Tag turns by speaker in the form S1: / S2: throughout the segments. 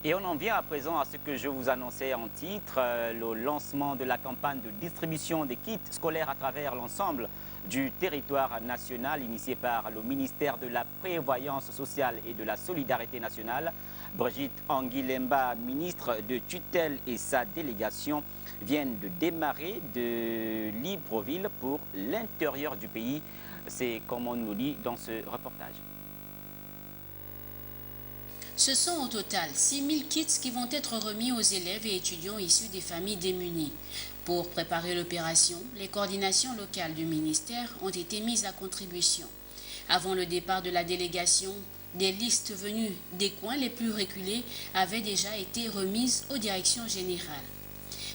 S1: Et on en vient à présent à ce que je vous annonçais en titre, le lancement de la campagne de distribution des kits scolaires à travers l'ensemble du territoire national initié par le ministère de la Prévoyance sociale et de la Solidarité nationale. Brigitte Anguilemba, ministre de tutelle, et sa délégation viennent de démarrer de Libreville pour l'intérieur du pays. C'est comme on nous dit dans ce reportage.
S2: Ce sont au total 6000 kits qui vont être remis aux élèves et étudiants issus des familles démunies. Pour préparer l'opération, les coordinations locales du ministère ont été mises à contribution. Avant le départ de la délégation, des listes venues des coins les plus reculés avaient déjà été remises aux directions générales.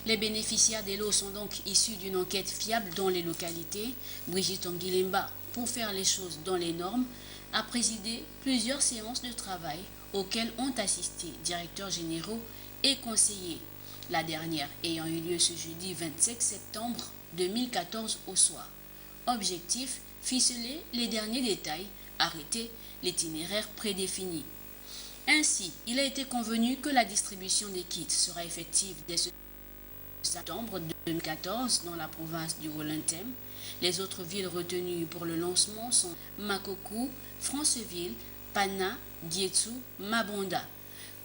S2: Les bénéficiaires des lots sont donc issus d'une enquête fiable dans les localités. Brigitte Anguilemba, pour faire les choses dans les normes, a présidé plusieurs séances de travail auxquelles ont assisté directeurs généraux et conseillers, la dernière ayant eu lieu ce jeudi 27 septembre 2014 au soir. Objectif, ficeler les derniers détails, arrêter l'itinéraire prédéfini. Ainsi, il a été convenu que la distribution des kits sera effective dès ce septembre 2014 dans la province du Haut-Lantem. Les autres villes retenues pour le lancement sont Makokou, Franceville, Pana, Dietsu, Mabonda.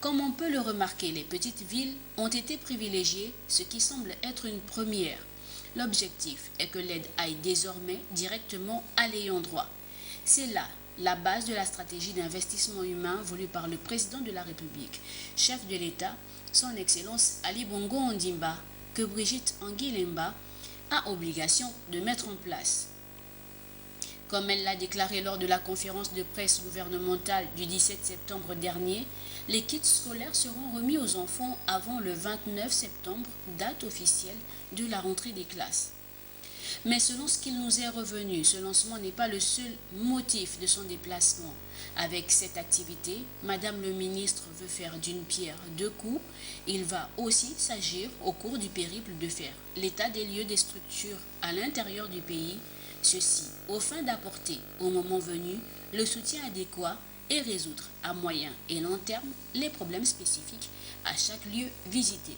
S2: Comme on peut le remarquer, les petites villes ont été privilégiées, ce qui semble être une première. L'objectif est que l'aide aille désormais directement à l'ayant droit. C'est là la base de la stratégie d'investissement humain voulue par le président de la République, chef de l'État, son Excellence Ali Bongo Ondimba, que Brigitte Anguilemba a obligation de mettre en place. Comme elle l'a déclaré lors de la conférence de presse gouvernementale du 17 septembre dernier, les kits scolaires seront remis aux enfants avant le 29 septembre, date officielle de la rentrée des classes. Mais selon ce qu'il nous est revenu, ce lancement n'est pas le seul motif de son déplacement. Avec cette activité, Madame le ministre veut faire d'une pierre deux coups. Il va aussi s'agir au cours du périple de faire l'état des lieux des structures à l'intérieur du pays, ceci au fin d'apporter, au moment venu, le soutien adéquat et résoudre à moyen et long terme les problèmes spécifiques à chaque lieu visité.